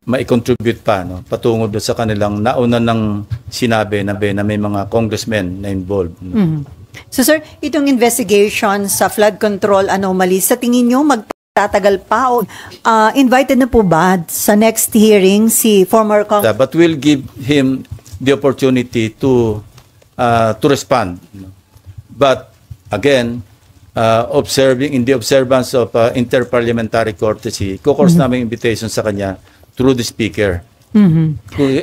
mai-contribute pa, no, patungo doon sa kanilang nauna ng sinabi na may mga congressmen na involved. No? So sir, itong investigation sa flood control anomalies, sa tingin nyo magtatagal pa o invited na po ba sa next hearing si former Congressman? But we'll give him the opportunity to respond. But again, observing in the observance of interparliamentary courtesy, course namin invitation sa kanya through the speaker.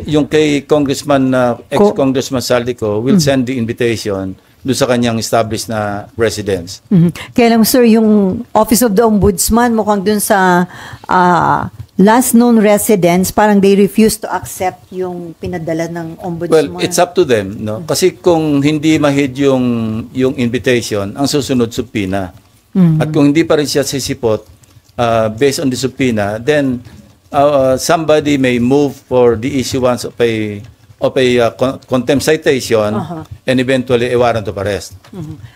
Yung kay Congressman, ex-Congressman Saldico will send the invitation doon sa kanyang established na residence. Kaya lang sir, yung Office of the Ombudsman mukhang doon sa last known residence, parang they refuse to accept yung pinadala ng Ombudsman. Well, it's up to them, no? Kasi kung hindi mahid yung invitation, ang susunod subpoena. At kung hindi pa rin siya sisipot based on the subpoena, then somebody may move for the issuance of a contempt citation and eventually a warrant of arrest.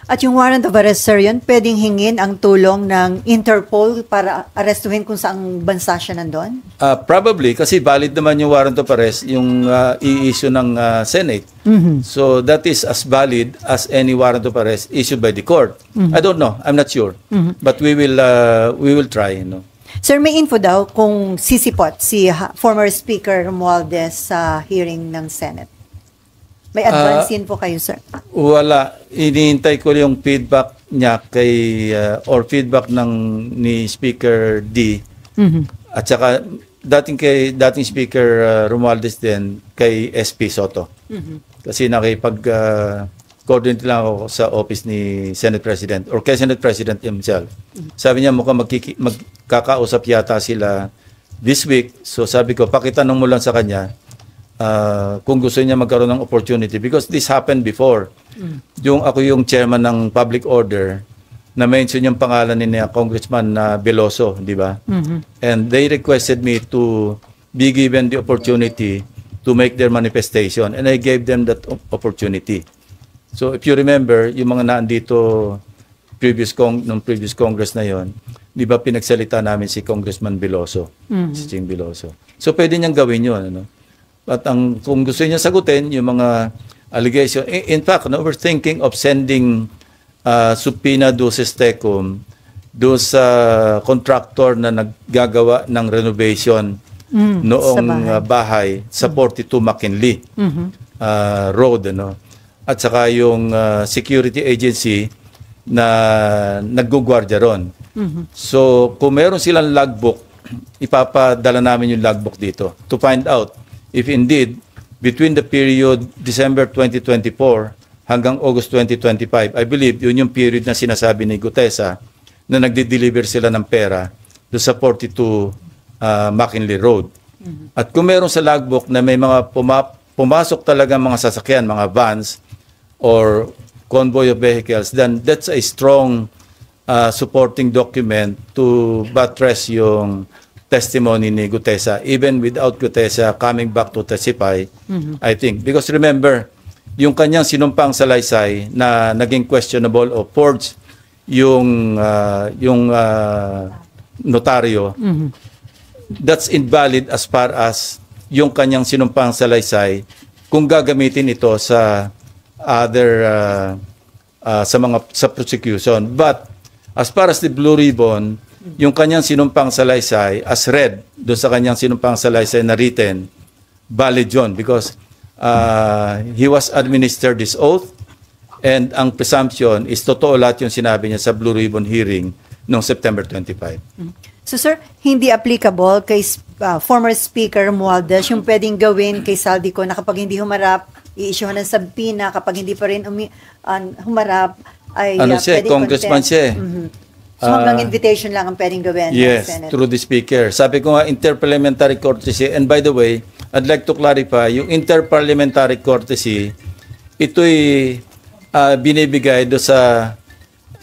At yung warrant of arrest, sir, yun, pwedeng hingin ang tulong ng Interpol para arestuhin kung saang bansa siya nandun? Probably, kasi valid naman yung warrant of arrest, yung i-issue ng Senate. So that is as valid as any warrant of arrest issued by the court. I don't know, I'm not sure. But we will try, no? Sir, may info daw kung sisipot si former Speaker Romualdez sa hearing ng Senate. May advance info kayo, sir? Wala. Iniintay ko yung feedback niya or feedback ni Speaker D. At saka dating Speaker Romualdez din kay SP Soto. Kasi coordinate lang ako sa office ni Senate President or kay Senate President himself. Sabi niya mukhang magkakausap yata sila this week. So sabi ko, pakitanong mo lang sa kanya kung gusto niya magkaroon ng opportunity because this happened before. Ako yung chairman ng public order na mention yung pangalan ni Congressman Veloso, di ba? And they requested me to be given the opportunity to make their manifestation and I gave them that opportunity. So if you remember, yung mga naandito nung previous Congress na yon, di ba pinagsalita namin si Congressman Veloso, si Ching Veloso. So pwede niyang gawin yun. Ano? At kung gusto niya sagutin yung mga allegation, in fact, we're thinking of sending subpoena duces tecum do sa contractor na naggagawa ng renovation noong bahay sa 42 McKinley Road, ano? At saka yung security agency na naggugwardya ron. So, kung meron silang logbook, ipapadala namin yung logbook dito to find out if indeed, between the period December 2024 hanggang August 2025, I believe yun yung period na sinasabi ni Gutesa na nagde-deliver sila ng pera doon sa 42 McKinley Road. At kung meron sa logbook na may mga pumasok talaga mga sasakyan, mga vans, or convoy of vehicles, then that's a strong supporting document to buttress yung testimony ni Gutesa, even without Gutesa coming back to testify, I think. Because remember, yung kanyang sinumpang salaysay na naging questionable o forged yung notaryo, that's invalid as far as yung kanyang sinumpang salaysay kung gagamitin ito sa other sa prosecution. But as far as the Blue Ribbon, yung kanyang sinumpang salaysay as read doon sa kanyang sinumpang salaysay na written, valid yun because he was administered this oath and ang presumption is totoo lahat yung sinabi niya sa Blue Ribbon hearing noong September 25. So sir, hindi applicable kay former Speaker Romualdez yung pwedeng gawin kay Saldico na kapag hindi humarap, i-issue ng subpoena, kapag hindi pa rin humarap, ay congressman siya. So hanggang invitation lang ang pwedeng gawin ng Senate. Through the Speaker. Sabi ko nga, interparliamentary courtesy, and by the way, I'd like to clarify, yung interparliamentary courtesy, ito'y binibigay do sa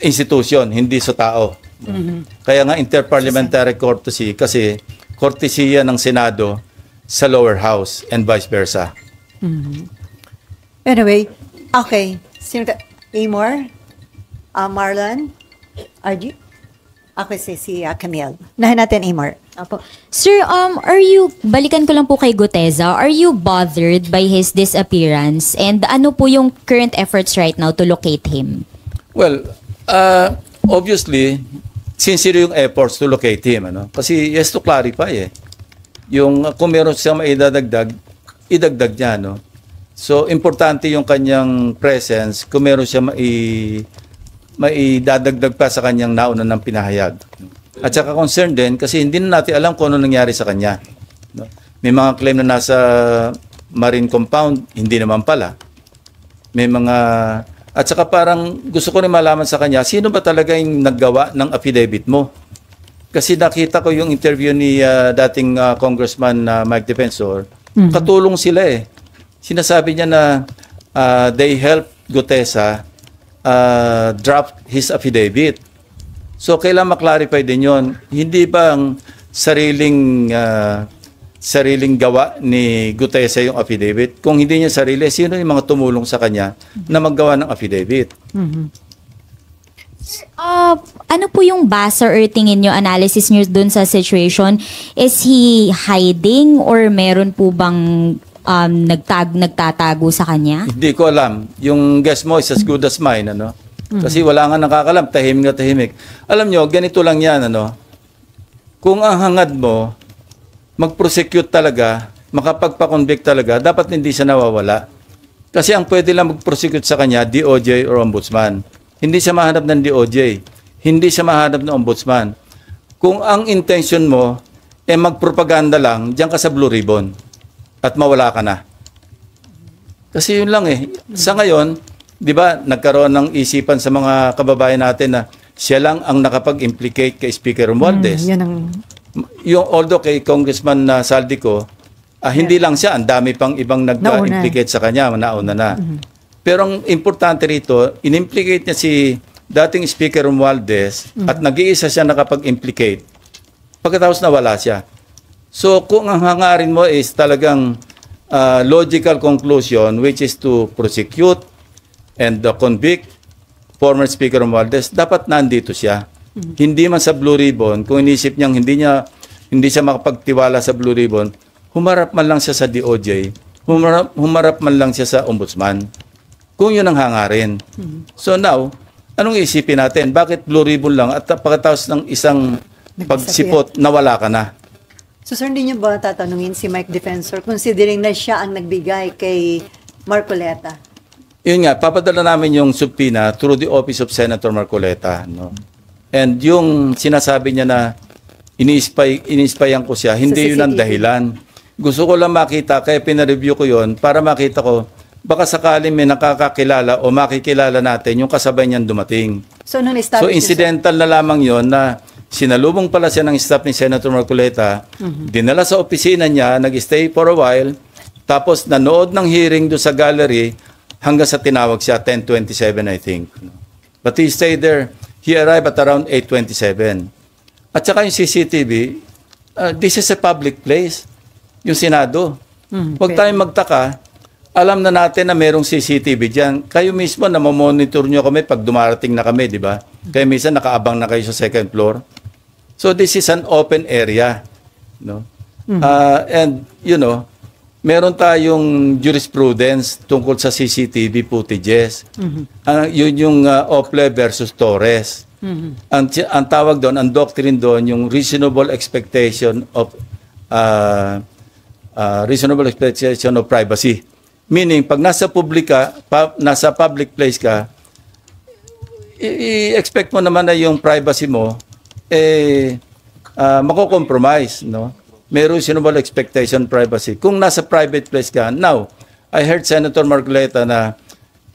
institution, hindi sa tao. Kaya nga interparliamentary courtesy kasi courtesy ng Senado sa lower house and vice versa. Anyway, okay. Amor? Marlon? RG? Ako si Camille. Nahin natin, Amor. Apo. Sir, balikan ko lang po kay Guteza. Are you bothered by his disappearance? And ano po yung current efforts right now to locate him? Well, obviously, sincere yung efforts to locate him. Ano? Kasi he has to clarify yung kung meron siyang maidadagdag, idagdag niya. No? So, importante yung kanyang presence kung meron siya maidadagdag pa sa kanyang nauna ng pinahayag. At saka concerned din kasi hindi na natin alam kung ano nangyari sa kanya. No? May mga claim na nasa marine compound, hindi naman pala. May mga... At saka parang gusto ko rin malaman sa kanya, sino ba talaga yung naggawa ng affidavit mo? Kasi nakita ko yung interview ni dating Congressman Mike Defensor, katulong sila Sinasabi niya na they helped Gutesa draft his affidavit. So, kailangan maklarify din yun. Hindi ba ang sariling gawa ni Gutesa yung affidavit? Kung hindi niya sarili, sino yung mga tumulong sa kanya na maggawa ng affidavit? Ano po yung basa or tingin nyo, analysis nyo dun sa situation? Is he hiding or meron po bang nagtatago sa kanya? Hindi ko alam. Yung guess mo is as good as mine, ano? Kasi wala nga nakakalam, tahimik na tahimik. Alam nyo, ganito lang yan, ano? Kung ang hangad mo, mag-prosecute talaga, makapagpa-convict talaga, dapat hindi siya nawawala. Kasi ang pwede lang mag-prosecute sa kanya, DOJ or Ombudsman. Hindi siya mahanap ng DOJ. Hindi siya mahanap ng Ombudsman. Kung ang intention mo, magpropaganda lang, diyan ka sa Blue Ribbon at mawala ka na. Kasi yun lang Sa ngayon, di ba, nagkaroon ng isipan sa mga kababayan natin na siya lang ang nakapag-implicate kay Speaker Romualdez. Although kay Congressman Saldico, hindi lang siya, ang dami pang ibang nag-implicate sa kanya, nauna na. Pero ang importante rito, in-implicate niya si dating Speaker Romualdez at nag-iisa siya nakapag-implicate. Pagkatapos nawala siya. So kung ang hangarin mo is talagang logical conclusion, which is to prosecute and convict former Speaker Romualdez, dapat nandito siya. Hindi man sa Blue Ribbon, kung inisip niyang hindi siya makapagtiwala sa Blue Ribbon, humarap man lang siya sa DOJ, humarap man lang siya sa Ombudsman. Kung yun ang hangarin. So now, anong isipin natin? Bakit Blue Ribbon lang at pagkatapos ng isang pagsipot, nawala ka na? So sir, hindi niyo ba tatanungin si Mike Defensor considering na siya ang nagbigay kay Marcoleta? Yun nga, papadala namin yung subpoena through the office of Senator Marcoleta. No? And yung sinasabi niya na ini-spyan ko siya, hindi yun ang dahilan. Gusto ko lang makita, kaya pinareview ko yun para makita ko, baka sakaling may nakakakilala o makikilala natin yung kasabay niyan dumating. So incidental na lamang yon na sinalubong pala siya ng staff ni Senator Marcoleta, dinala sa opisina niya, nag-stay for a while, tapos nanood ng hearing doon sa gallery, hanggang sa tinawag siya, 10:27 I think. But he stayed there. He arrived at around 8:27. At saka yung CCTV, this is a public place. Yung Senado. Huwag tayong magtaka. Alam na natin na merong CCTV dyan. Kayo mismo na mamonitor nyo kami pag dumarating na kami, di ba? Kaya minsan nakaabang na kayo sa second floor. So this is an open area. No? And, you know, meron tayong jurisprudence tungkol sa CCTV footages. Yun yung Ople versus Torres. Ang tawag doon, ang doctrine doon, yung reasonable expectation of privacy. Meaning, pag nasa public place ka, i-expect mo naman na yung privacy mo mako-compromise, no? May reasonable expectation privacy. Kung nasa private place ka, now, I heard Senator Marcoleta na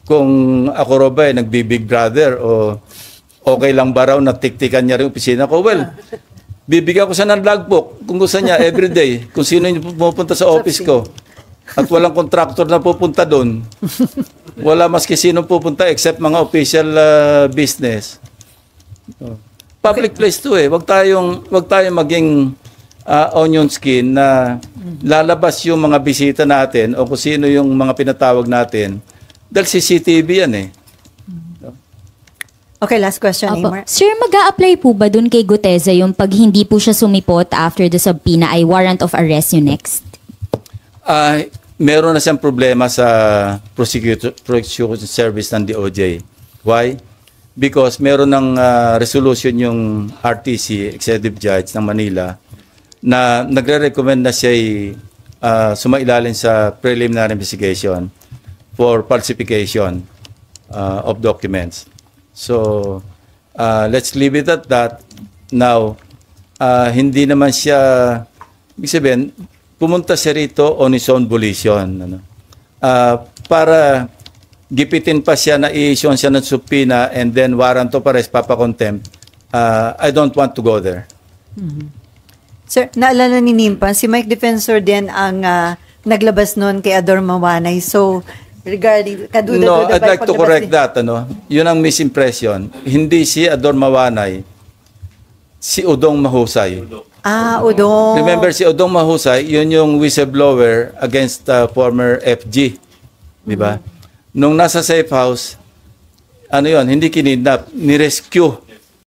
kung ako ba nagbi-Big Brother o okay lang ba raw na tiktikan niya rin opisina ko, well, bibigyan ko siya ng logbook kung gusto niya everyday, kung sino yung pupunta sa office ko. At walang contractor na pupunta doon. Wala maski sino pupunta except mga official business. Public place to Wag tayong maging onion skin na lalabas yung mga bisita natin o kung sino yung mga pinatawag natin dahil CCTV yan Okay, last question, Opo. Amar. Sir, mag-a-apply po ba dun kay Guteza yung pag hindi po siya sumipot after the subpoena ay warrant of arrest yung next? Meron na siyang problema sa prosecution service ng DOJ. Why? Because meron ng resolution yung RTC, Executive Judge ng Manila, na nagre-recommend na siya sumailalim sa preliminary investigation for falsification of documents. So, let's leave it at that. Now, hindi naman siya, ibig sabihin, pumunta siya rito on his own volition. Para gipitin pa siya na i-issue siya ng subpoena and then warrant of arrest, papakontempt, I don't want to go there. Sir, naalala ni Nimpan, si Mike Defensor din ang naglabas noon kay Ador Mawanay. So, regarding kaduda-duda No, I'd ba like to paglabas correct ni- that. Yun ang misimpression. Hindi si Ador Mawanay, si Udong Mahusay. Udong. Remember, si Udong Mahusay, yun yung whistleblower against former FG. Di ba? Nung nasa safe house, hindi kinidnap, nirescue